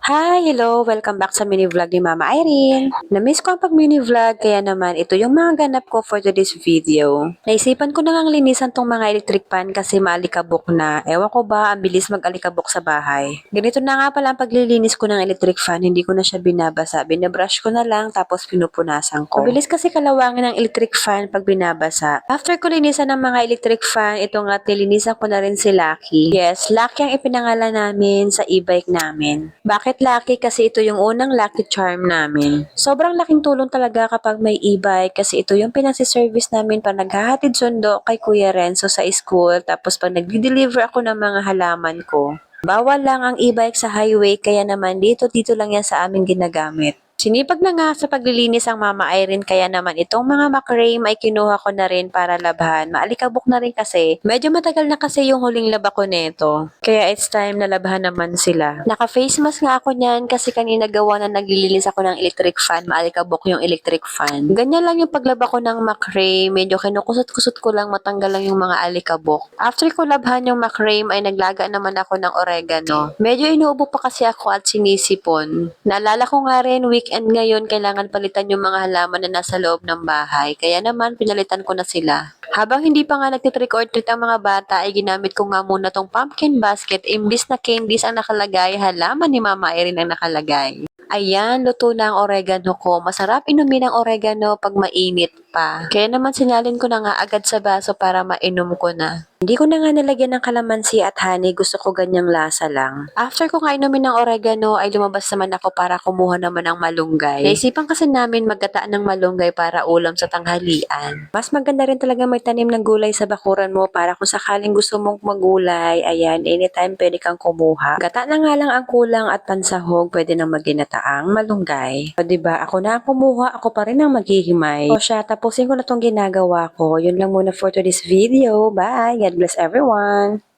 Hi! Hello! Welcome back sa mini vlog ni Mama Irene. Na-miss ko ang pag mini vlog kaya naman ito yung mga ganap ko for today's video. Naisipan ko na ngang linisan tong mga electric fan kasi maalikabok na. Ewan ko ba, ang bilis mag-alikabok sa bahay. Ganito na nga pala ang paglilinis ko ng electric fan, hindi ko na siya binabasa. Binabrush ko na lang tapos pinupunasan ko. Mabilis kasi kalawangin ng electric fan pag binabasa. After ko linisan ng mga electric fan, ito nga nilinisan ko na rin si Lucky. Yes, Lucky ang ipinangalan namin sa e-bike namin. Bakit Lucky? Kasi ito yung unang Lucky Charm namin. Sobrang laking tulong talaga kapag may e-bike kasi ito yung pinasi-service namin pag naghahatid sundo kay Kuya Renzo sa school tapos pag nagdi-deliver ako ng mga halaman ko. Bawal lang ang e-bike sa highway kaya naman dito lang yan sa amin ginagamit. Sinipag na nga sa paglilinis ang Mama Irene kaya naman itong mga macrame ay kinuha ko na rin para labhan. Maalikabok na rin kasi. Medyo matagal na kasi yung huling laba ko neto. Kaya it's time na labhan naman sila. Naka-face mask nga ako niyan kasi kanina gawa na naglilinis ako ng electric fan. Maalikabok yung electric fan. Ganyan lang yung paglaba ko ng macrame. Medyo kinukusot-kusot ko lang matanggal lang yung mga alikabok. After ko labhan yung macrame ay naglaga naman ako ng oregano. Medyo inuubo pa kasi ako at sinisipon. Naalala ko nga rin weekend ngayon kailangan palitan yung mga halaman na nasa loob ng bahay. Kaya naman pinalitan ko na sila. Habang hindi pa nga nagtitrick or treat ang mga bata ay ginamit ko nga muna tong pumpkin basket imbis na candies ang nakalagay, halaman ni Mama Erin ang nakalagay. Ayan, luto na ang oregano ko. Masarap inumin ang oregano pag mainit pa. Kaya naman sinalin ko na nga agad sa baso para mainom ko na. Hindi ko na nga nalagyan ng kalamansi at honey, gusto ko ganyang lasa lang. After ko nga inumin ng oregano ay lumabas naman ako para kumuha naman ng malunggay. Naisipan kasi namin maggataan ng malunggay para ulam sa tanghalian. Mas maganda rin talaga may tanim ng gulay sa bakuran mo para kung sakaling gusto mong magulay, ayan, anytime pwede kang kumuha. Gata na nga lang ang kulang at pansahog, pwede nang maginataang malunggay. O diba, ako na ang kumuha, ako pa rin ang maghihimay. O siya, tapusin ko na tong ginagawa ko. Yun lang muna for today's video. Bye! God bless everyone!